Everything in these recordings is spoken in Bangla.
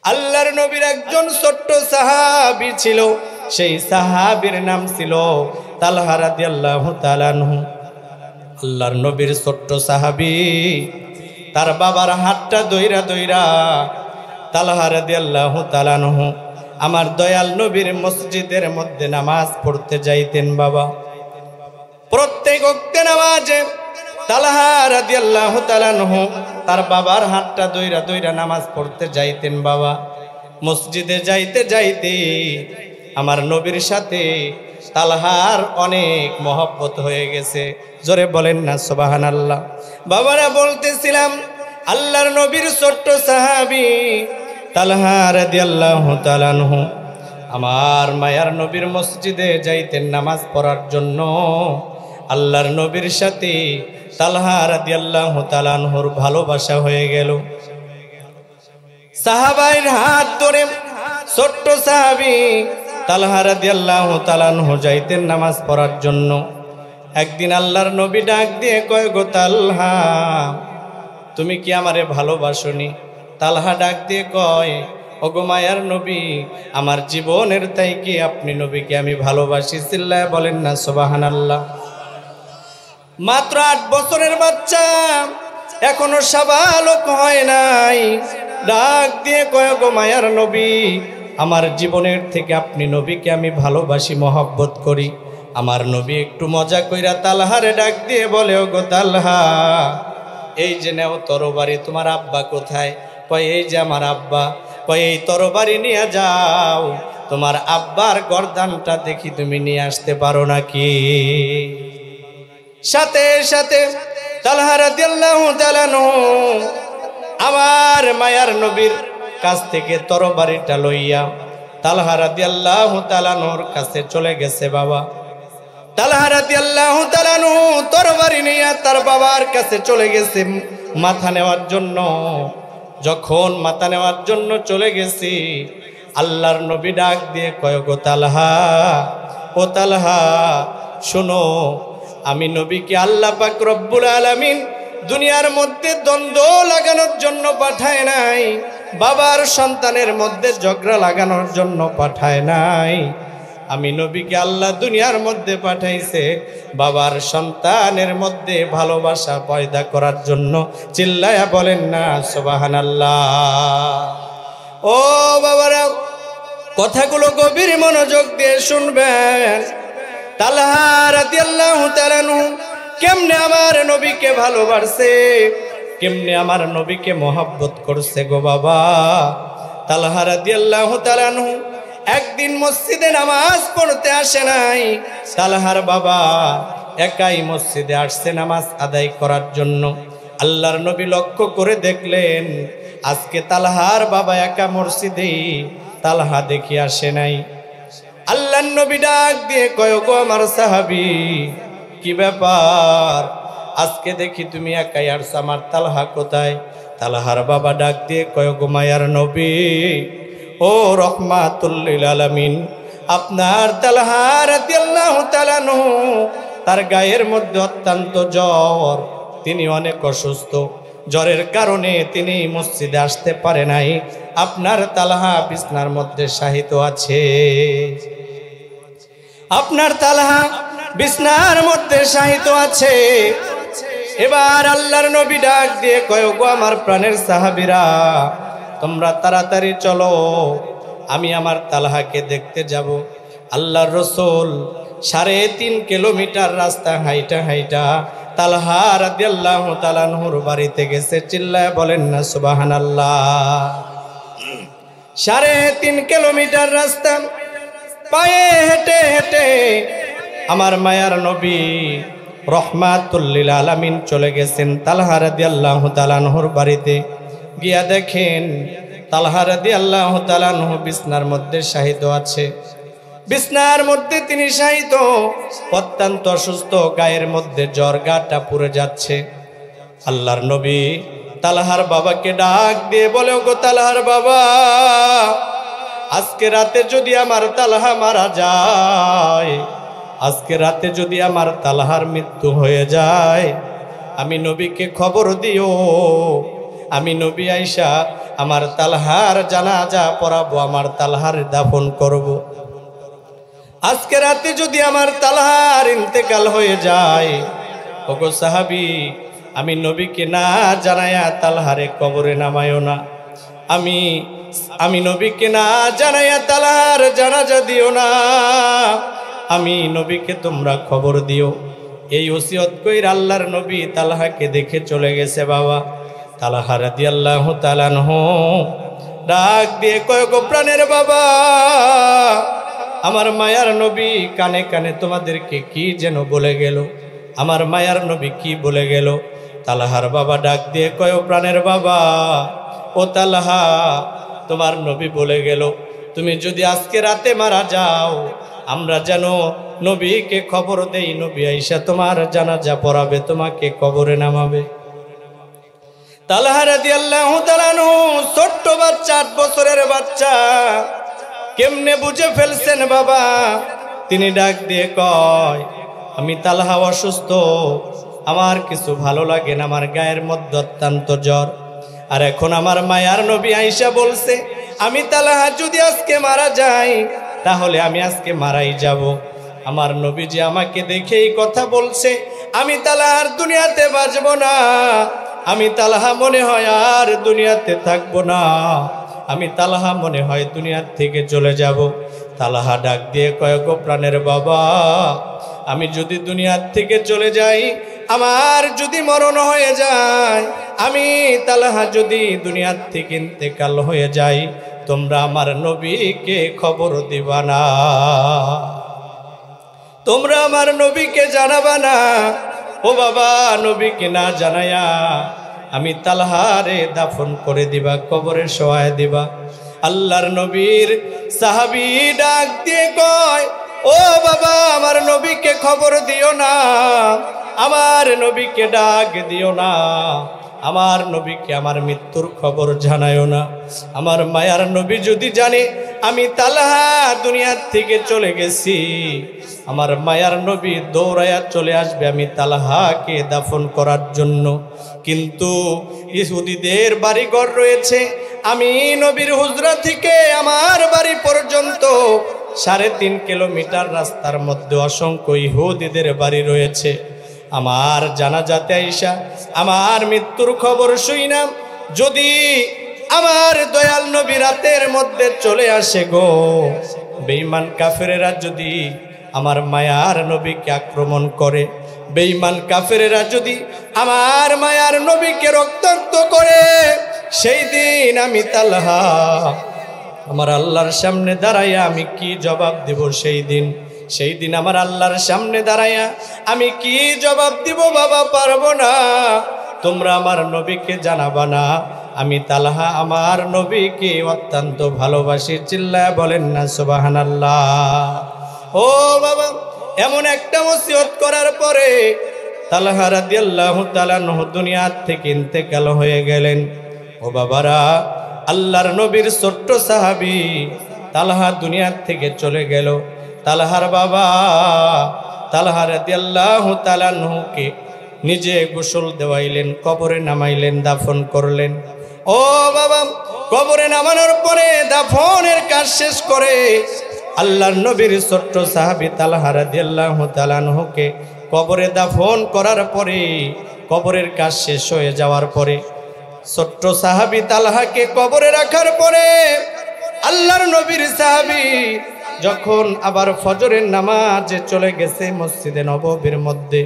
আল্লাহর নবীর একজন ছোট্ট সাহাবী ছিল, সেই সাহাবীর নাম ছিল তালহা রাদিয়াল্লাহু তাআলা আনহু। আল্লাহর নবীর ছোট্ট সাহাবী, তার বাবার হাতটা দইরা দইরা তালহা রাদিয়াল্লাহু তাআলা আনহু আমার দয়াল নবীর মসজিদের মধ্যে নামাজ পড়তে যাইতেন। বাবা প্রত্যেক ওয়াক্তে নামাজে তালহা রাদিয়াল্লাহু তাআলা আনহু তার বাবার হাতটা দইরা দইরা নামাজ পড়তে যাইতেন। বাবা মসজিদে যাইতে যাইতে আমার নবীর সাথে তালহার অনেক মহব্বত হয়ে গেছে। জোরে বলেন না সুবহানাল্লাহ। বাবারা বলতেছিলাম, আল্লাহর নবীর ছোট্ট সাহাবী তালহা রাদিয়াল্লাহু তাআলা আনহু আমার মায়ার নবীর মসজিদে যাইতেন নামাজ পড়ার জন্য। আল্লাহর নবীর সাথে তালহা রাদিয়াল্লাহু তাআলা আনহুর ভালোবাসা হয়ে গেল। সাহাবাইর হাত ধরে ছোট্ট সাহাবী তালহা রাদিয়াল্লাহু তাআলা আনহু যাইতেন নামাজ পড়ার জন্য। একদিন আল্লাহর নবী ডাক দিয়ে কয়, গো তালহা, তুমি কি আমারে ভালোবাসনি? তালহা ডাক দিয়ে কয়, ওগো মায়ার নবী, আমার জীবনের তাই কি আপনি নবীকে আমি ভালোবাসি। চিল্লায় বলেন না সুবহানাল্লাহ। মাত্র 8 বছরের বাচ্চা, এখনো সাবালক হয় নাই, ডাক দিয়ে কয়, গো মায়ার নবী, আমার জীবনের থেকে আপনি নবীকে আমি ভালোবাসি, মহব্বত করি। আমার নবী একটু মজা কইরা তালহারে ডাক দিয়ে বলে, ওগো তালহা, এই যে নেও তরবারি, তোমার আব্বা কোথায়? কয়, এই যে আমার আব্বা। কয়, এই তরবারি নিয়ে যাও, তোমার আব্বার গর্দানটা দেখি তুমি নিয়ে আসতে পারো নাকি। সাথে সাথে তালহা রাদিয়াল্লাহু তাআলা আনহু আমার মায়ার নবীর কাছ থেকে তরবারিটা লইয়া তালহা রাদিয়াল্লাহু তাআলা আনহুর কাছে চলে গেছে। বাবা তালহা রাদিয়াল্লাহু তাআলা আনহু তরবারি নিয়ে তার বাবার কাছে চলে গেছে মাথা নেওয়ার জন্য। যখন মাথা নেওয়ার জন্য চলে গেছি, আল্লাহর নবী ডাক দিয়ে কয়, গো তালহা, ও তালহা, শোনো, আমি নবীকে আল্লাহ পাক রব্বুল আলামিন দুনিয়ার মধ্যে দ্বন্দ্ব লাগানোর জন্য পাঠায় নাই, বাবার সন্তানের মধ্যে ঝগড়া লাগানোর জন্য পাঠায় নাই। আমি নবীকে আল্লাহ দুনিয়ার মধ্যে পাঠাইছে বাবার সন্তানের মধ্যে ভালোবাসা পয়দা করার জন্য। চিল্লায়া বলেন না সুবহানাল্লাহ। ও বাবারা, কথাগুলো গভীর মনোযোগ দিয়ে শুনবেন। তালহা রাদিয়াল্লাহু তাআলা আনহু কেমনে আমার নবীকে ভালোবাসে, কেমনে আমার নবীকে মহব্বত করছে গো বাবা। তালহা রাদিয়াল্লাহু তাআলা আনহু একদিন মসজিদে নামাজ পড়তে আসে নাই। তালহার বাবা একাই মসজিদে আসছে নামাজ আদায় করার জন্য। আল্লাহর নবী লক্ষ্য করে দেখলেন, আজকে তালহার বাবা একা মসজিদে, তালহা দেখি আসে নাই। আল্লাহর নবী ডাক দিয়ে কয়, গো আমার সাহাবী, কি ব্যাপার? আজকে দেখি তুমি একাই আসছো, আমার তালহা কোথায়? তালহার বাবা ডাক দিয়ে কয়, গো মায়ার নবী, ও রহমাতুল লিল আলামিন, আপনার তালহা রাদিয়াল্লাহু তাআলা আনহু তার গায়ের মধ্যে অত্যন্ত জ্বর, তিনি অনেক অসুস্থ, জ্বরের কারণে তিনি মসজিদে আসতে পারে নাই। আপনার তালহা বিছনার মধ্যে শায়িত আছে, আপনার তালহা বিছনার মধ্যে শায়িত আছে। এবার আল্লাহর নবী ডাক দিয়ে কয়, গো আমার প্রাণের সাহাবীরা, তোমরা তাড়াতাড়ি চলো, আমি আমার তালহাকে দেখতে যাব। আল্লাহর রাসূল 3.5 কিলোমিটার রাস্তা হাইটা হাইটা তালহা রাদিয়াল্লাহু তাআলা আনহুর বাড়িতে গেছে। চিল্লায় বলেন না সুবহানাল্লাহ। 3.5 কিলোমিটার রাস্তা পায়ে হেঁটে হেঁটে আমার মায়ার নবী রহমাতুল লিল আলামিন চলে গেছেন তালহা রাদিয়াল্লাহু তাআলা আনহুর বাড়িতে। গিয়া দেখেন তালহা রাদিয়াল্লাহু তাআলা আনহু বিছনার মধ্যে শায়িত আছে। বিছনার মধ্যে তিনি শায়িত, অত্যন্ত অসুস্থ, গায়ের মধ্যে জ্বর, গাটা পুড়ে যাচ্ছে। আল্লাহর নবী তালহার বাবাকে ডাক দিয়ে বলে, ওগো তালহার বাবা, আজকে রাতে যদি আমার তালহা মারা যায়, আজকে রাতে যদি আমার তালহার মৃত্যু হয়ে যায়, আমি নবীকে খবর দিও, আমি নবী আইসা আমার তালহার জানাজা পড়াবো, আমার তালহার দাফন করব। আজকে রাতে যদি আমার তালহার ইন্তেকাল হয়ে যায়, ওগো সাহাবী, আমি নবীকে না জানায়া তালহারে কবরে নামায়ও না। আমি নবীকে না জানায়া তালহার জানাজা দিও না। আমি নবীকে তোমরা খবর দিও। এই ওসিয়ত কইর আল্লাহর নবী তালহাকে দেখে চলে গেছে। বাবা তালহা রাদিয়াল্লাহু তাআলা আনহু ডাক দিয়ে কয়, গো প্রাণের বাবা, আমার মায়ার নবী কানে কানে তোমাদেরকে কি যেন বলে গেল। আমার মায়ার নবী কি বলে গেল? তালহার বাবা ডাক দিয়ে কয়, ও প্রাণের বাবা, ও তালহা, তোমার নবী বলে গেল তুমি যদি আজকে রাতে মারা যাও, আমরা যেন নবীকে খবর দেই, নবী আইসা তোমার জানাজা পড়াবে, তোমাকে কবরে নামাবে। তালহা রাদিয়াল্লাহু তাআলা আনহু ছোট্ট বাচ্চা, 8 বছরের বাচ্চা, কেমনে বুঝে ফেলছেন বাবা। তিনি ডাক দিয়ে কয়, আমি তালহা অসুস্থ, আমার কিছু ভালো লাগে না, আমার গায়ের মধ্যে অত্যন্ত জ্বর। আর এখন আমার মায়ার নবী আইসা বলছে, আমি তালহা যদি আজকে মারা যাই, তাহলে আমি আজকে মারাই যাব। আমার নবীজি আমাকে দেখে এই কথা বলছে, আমি তালহার দুনিয়াতে বাঁচব না, আমি তালহা মনে হয় আর দুনিয়াতে থাকবো না, আমি তালহা মনে হয় দুনিয়ার থেকে চলে যাব। তালহা ডাক দিয়ে কয়, গো প্রাণের বাবা, আমি যদি দুনিয়ার থেকে চলে যাই, আমার যদি মরণ হয়ে যায়, আমি তালহা যদি দুনিয়ার থেকে ইন্তেকাল হয়ে যাই, তোমরা আমার নবীকে খবর দিবা না, তোমরা আমার নবীকে জানাবা না। ও বাবা, নবীকে না জানায়া আমি তালহারে দাফন করে দিবা, কবরে শোয়ায় দিবা। আল্লাহর নবীর সাহাবী ডাক দিয়ে কয়, ও বাবা, আমার নবীকে খবর দিও না, আমার নবীকে ডাক দিও না, আমার নবীকে আমার মৃত্যুর খবর জানায়ও না। আমার মায়ার নবী যদি জানে আমি তালহা দুনিয়ার থেকে চলে গেছি, আমার মায়ার নবী দৌড়াইয়া চলে আসবে আমি তালহাকে দাফন করার জন্য। কিন্তু ইহুদিদের বাড়িঘর রয়েছে, আমি নবীর হুজরা থেকে আমার বাড়ি পর্যন্ত 3.5 কিলোমিটার রাস্তার মধ্যে অসংখ্য ইহুদিদের বাড়ি রয়েছে। আমার জানাজাতে আইসা আমার মৃত্যুর খবর শুইনা যদি আমার দয়াল নবী রাতের মধ্যে চলে আসে গো, বেঈমান কাফেরেরা যদি আমার মায়ার নবীকে আক্রমণ করে, বেঈমান কাফেরেরা যদি আমার মায়ার নবীকে রক্তাক্ত করে, সেই দিন আমি তালহা আমার আল্লাহর সামনে দাঁড়াইয়া আমি কি জবাব দেব? সেই দিন আমার আল্লাহর সামনে দাঁড়াইয়া আমি কি জবাব দিব বাবা? পারবো না। তোমরা আমার নবীকে জানাবা না আমি তালহা আমার নবীকে অত্যন্ত ভালোবাসি। চিল্লায়া বলেন না সুবহানাল্লাহ। ও বাবা, এমন একটা ওসিয়ত করার পরে তালহা রাদিয়াল্লাহু তাআলা আনহু দুনিয়া থেকে ইন্তেকাল হয়ে গেলেন। ও বাবারা, আল্লাহর নবীর ছোট্ট সাহাবী তালহা দুনিয়া থেকে চলে গেল। তালহার বাবা তালহা রাদিয়াল্লাহু তাআলা আনহুকে নিজে গোসল দেওয়াইলেন, কবরে নামাইলেন, দাফন করলেন। ও বাবা, কবরে নামানোর পরে দাফনের কাজ শেষ করে আল্লাহর নবীর ছোট্ট সাহাবী তালহা রাদিয়াল্লাহু তাআলা আনহুকে কবরে দাফন করার পরে, কবরের কাজ শেষ হয়ে যাওয়ার পরে, ছোট্ট সাহাবী তালহাকে কবরে রাখার পরে আল্লাহর নবীর সাহাবী যখন আবার ফজরের নামাজে চলে গেছে মসজিদে নববীর মধ্যে,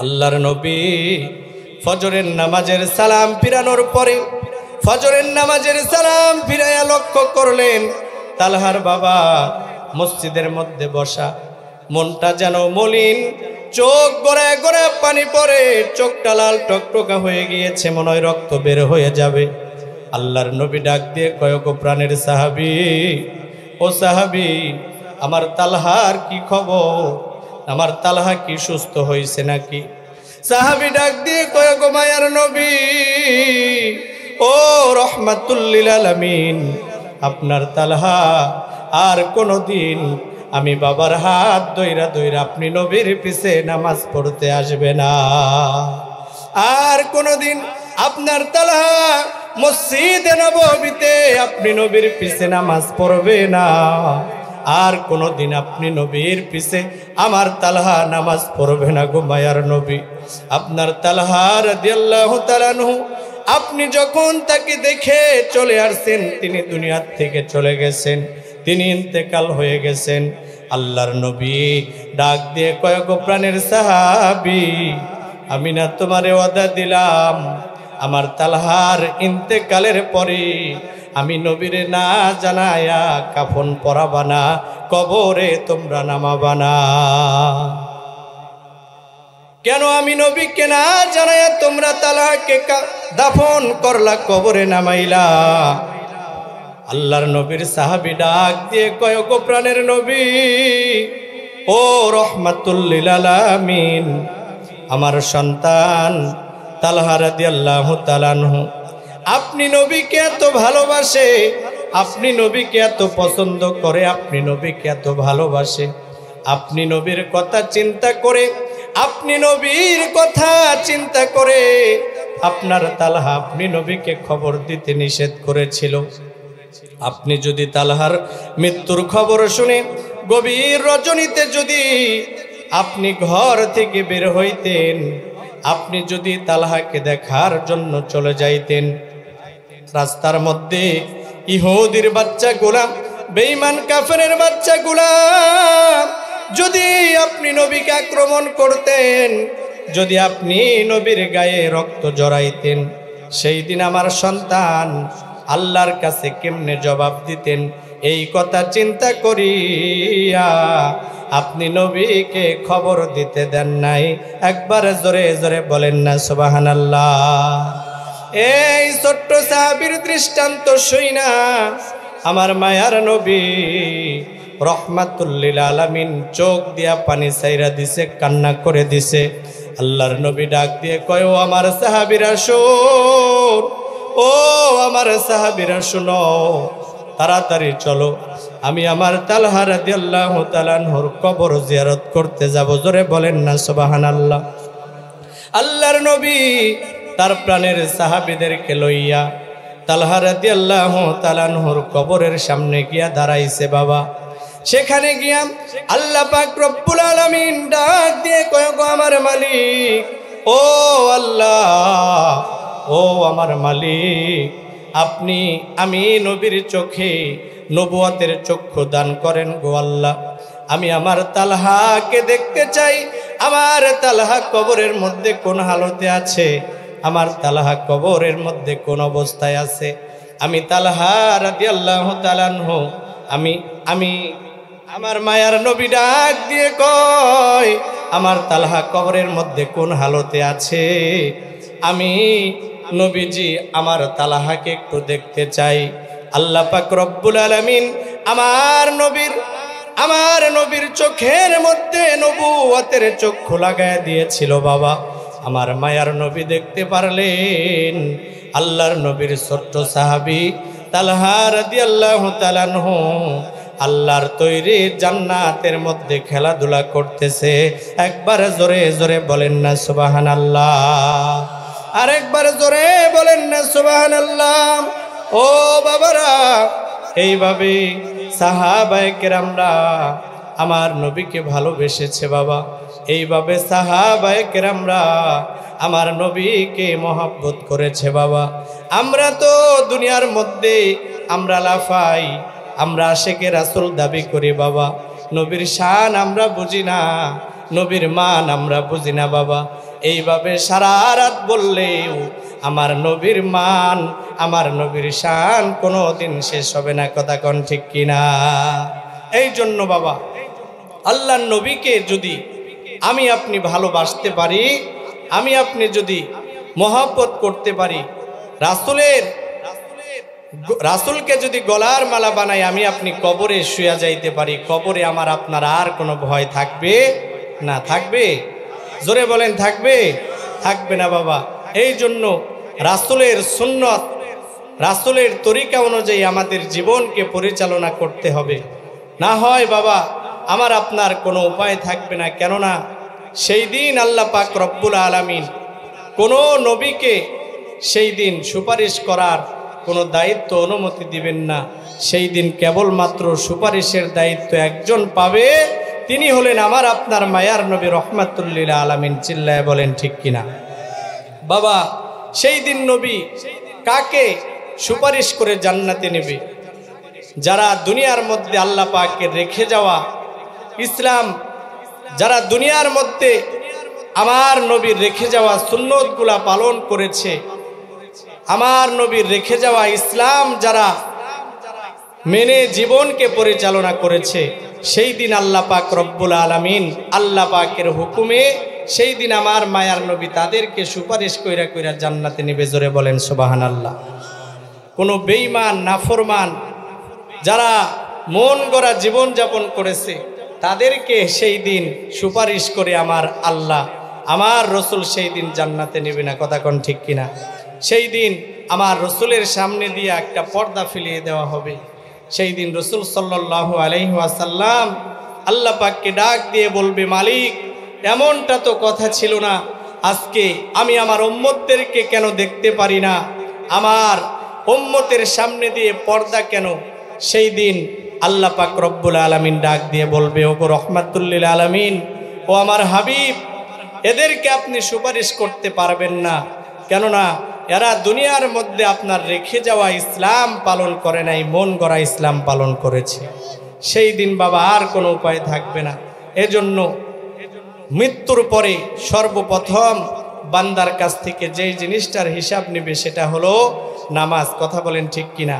আল্লাহর নবী ফজরের নামাজের সালাম ফিরানোর পরে, ফজরের নামাজের সালাম ফিরাইয়া লক্ষ্য করলেন তালহার বাবা মসজিদের মধ্যে বসা, মনটা যেন মলিন, চোখ গড়ায় গড়ায় পানি পড়ে, চোখটা লাল টকটকা হয়ে গিয়েছে, মনে হয় রক্ত বের হয়ে যাবে। আল্লাহর নবী ডাক দিয়ে কয়, গো প্রাণের সাহাবী, ও সাহাবী, আমার তালহার কি খবর? আমার তালহা কি সুস্থ হয়েছে নাকি? সাহাবী ডাক দিয়ে কয়, গো মায়ার নবী, ও রহমাতুল লিল আলামিন, আপনার তালহা আর কোনদিন আমি বাবার হাত ধইরা ধইরা আপনি নবীর পিছে নামাজ পড়তে আসবে না, আর কোনোদিন আপনার তালহা মসজিদে নববীতে আপনি নবীর পিছে নামাজ পড়বে না। আর কোনোদিন আপনি নবীর পিছে আমার তালহা নামাজ পড়বে না গো মায়ার নবী। আপনার তালহা রাদিয়াল্লাহু তাআলা আনহু আপনি যখন তাকে দেখে চলে আসছেন, তিনি দুনিয়ার থেকে চলে গেছেন, তিনি ইন্তেকাল হয়ে গেছেন। আল্লাহর নবী ডাক দিয়ে কয়, গো প্রাণের সাহাবী, আমি না তোমারে ওয়াদা দিলাম আমার তালহার ইন্তেকালের পরে আমি নবীরে না জানায়া কাফন পরাবা না, কবরে তোমরা নামাবা না। কেন আমি নবীকে না জানায়া তোমরা তালহাকে দাফন করলা, কবরে নামাইলা? আল্লাহর নবীর সাহাবী ডাক দিয়ে কয়, গো প্রাণের নবী, ও রহমাতুল লিল আলামিন, আমার সন্তান তালহা রাদিয়াল্লাহু তাআলা আনহু আপনি নবীকে এত ভালোবাসে, আপনি নবীকে এত পছন্দ করে, আপনি নবীকে এত ভালোবাসে, আপনি নবীর কথা চিন্তা করে, আপনি নবীর কথা চিন্তা করে আপনার তালহা আপনি নবীকে খবর দিতে নিষেধ করেছিল। আপনি যদি তালহার মৃত্যুর খবর শুনে গভীর রজনীতে যদি আপনি ঘর থেকে বের হইতেন, আপনি যদি তালহাকে দেখার জন্য চলে যাইতেন, রাস্তার মধ্যে ইহুদির বাচ্চাগুলা, বেঈমান কাফেরের বাচ্চাগুলা যদি আপনি নবীকে আক্রমণ করতেন, যদি আপনি নবীর গায়ে রক্ত জড়াইতেন, সেই দিন আমার সন্তান আল্লাহর কাছে কেমনে জবাব দিতেন? এই কথা চিন্তা করিয়া আপনি নবীকে খবর দিতে দেন নাই। একবার জোরে জোরে বলেন না সুবহানাল্লাহ। এই ছোট্ট সাহাবীর দৃষ্টান্ত শুইনা আমার মায়ার নবী রহমাতুল লিল আলামিন চোখ দিয়া পানি ছাইরা দিছে, কান্না করে দিছে। আল্লাহর নবী ডাক দিয়ে কয়, ও আমার সাহাবীরা শোন, ও আমার সাহাবীরা শোনো, তাড়াতাড়ি চলো, আমি আমার তালহা রাদিয়াল্লাহু তাআলা আনহুর কবর জিয়ারত করতে যাব। জোরে বলেন না সুবহানাল্লাহ। আল্লাহর নবী তার প্রাণের সাহাবীদেরকে লইয়া তালহা রাদিয়াল্লাহু তাআলা আনহুর কবরের সামনে গিয়া দাঁড়াইছে। বাবা, সেখানে গিয়া আল্লাহ পাক রব্বুল আলামিন ডাক দিয়ে কয়, গো আমার মালিক, ও আল্লাহ, ও আমার মালিক, আপনি আমি নবীর চোখে নবুয়তের চক্ষু দান করেন গো আল্লাহ। আমি আমার তালহাকে দেখতে চাই, আমার তালহা কবরের মধ্যে কোন হালতে আছে, আমার তালহা কবরের মধ্যে কোন অবস্থায় আছে। আমি তালহা রাদিয়াল্লাহু তাআলা আনহু আমি আমার মায়ার নবী ডাক দিয়ে কয়, আমার তালহা কবরের মধ্যে কোন হালতে আছে, আমি নবীজি আমার তালহাকে একটু দেখতে চাই। আল্লাহ পাক রব্বুল আলামিন আমার নবীর চোখের মধ্যে নবুয়তের চক্ষু লাগায় দিয়েছিল। বাবা, আমার মায়ার নবী দেখতে পারলেন আল্লাহর নবীর ছোট্ট সাহাবী তালহা রাদিয়াল্লাহু তাআলা আনহু আল্লাহর তৈরি জান্নাতের মধ্যে খেলাধুলা করতেছে। একবার জোরে জোরে বলেন না সুবহানাল্লাহ। আরেকবার জোরে বলেন না সুবহানাল্লাহ। ও বাবারা, এইভাবে সাহাবায়ে কেরামরা আমার নবীকে ভালোবেসেছে। বাবা, এইভাবে সাহাবায়ে কেরামরা আমার নবীকে মহব্বত করেছে। বাবা, আমরা তো দুনিয়ার মধ্যে আমরা লাফাই, আমরা আশিকে রাসূল দাবি করি। বাবা, নবীর শান আমরা বুঝি না, নবীর মান আমরা বুঝি না। বাবা, এইভাবে সারা রাত বললেও আমার নবীর মান, আমার নবীর শান কোনোদিন শেষ হবে না। কথা কোন ঠিক কিনা? এই জন্য বাবা, আল্লাহর নবীকে যদি আমি আপনি ভালোবাসতে পারি, আমি আপনি যদি মহব্বত করতে পারি, রাসূলকে যদি গলার মালা বানাই আমি আপনি কবরে শুয়া যাইতে পারি, কবরে আমার আপনার আর কোনো ভয় থাকবে না। থাকবে? জোরে বলেন, থাকবে? থাকবে না বাবা। এই জন্য রাসূলের সুন্নত, রাসূলের তরিকা অনুযায়ী আমাদের জীবনকে পরিচালনা করতে হবে। না হয় বাবা আমার আপনার কোনো উপায় থাকবে না। কেননা সেই দিন আল্লাহ পাক রব্বুল আলামিন কোনো নবীকে সেই দিন সুপারিশ করার কোনো দায়িত্ব অনুমতি দিবেন না। সেই দিন কেবলমাত্র সুপারিশের দায়িত্ব একজন পাবে, তিনি হলেন আমার আপনার মায়ার নবী রহমাতুল লিল আলামিন। চিল্লায় বলেন ঠিক কিনা? বাবা, সেই দিন নবী কাকে সুপারিশ করে জান্নাতে নেবে? যারা দুনিয়ার মধ্যে আল্লাহ পাকের রেখে যাওয়া ইসলাম, যারা দুনিয়ার মধ্যে আমার নবীর রেখে যাওয়া সুন্নতগুলা পালন করেছে, আমার নবীর রেখে যাওয়া ইসলাম যারা মেনে জীবনকে পরিচালনা করেছে, সেই দিন আল্লাহ পাক রব্বুল আলামিন আল্লাহ পাকের হুকুমে সেই দিন আমার মায়ার নবী তাদেরকে সুপারিশ কইরা কইরা জান্নাতে নেবে। জোরে বলেন সুবহানাল্লাহ। কোনো বেঈমান নাফরমান যারা মন গড়া জীবন যাপন করেছে, তাদেরকে সেই দিন সুপারিশ করে আমার আল্লাহ আমার রসুল সেই দিন জান্নাতে নেবে না। কথা কোন ঠিক কিনা? সেই দিন আমার রসুলের সামনে দিয়ে একটা পর্দা ফেলিয়ে দেওয়া হবে। সেই দিন রসুল সাল্লাল্লাহু আলাইহি ওয়াসাল্লাম আল্লাহ পাককে ডাক দিয়ে বলবে, মালিক, এমনটা তো কথা ছিল না, আজকে আমি আমার উম্মতদেরকে কেন দেখতে পারি না? আমার উম্মতের সামনে দিয়ে পর্দা কেন? সেই দিন আল্লাহ পাক রব্বুল আলামিন ডাক দিয়ে বলবে, ওগো রহমাতুল লিল আলামিন, ও আমার হাবিব, এদেরকে আপনি সুপারিশ করতে পারবেন না, কেননা এরা দুনিয়ার মধ্যে আপনার রেখে যাওয়া ইসলাম পালন করে নাই, মন গড়া ইসলাম পালন করেছে। সেই দিন বাবা আর কোনো উপায় থাকবে না। এজন্য মৃত্যুর পরে সর্বপ্রথম বান্দার কাছ থেকে যেই জিনিসটার হিসাব নেবে সেটা হলো নামাজ। কথা বলেন ঠিক কিনা?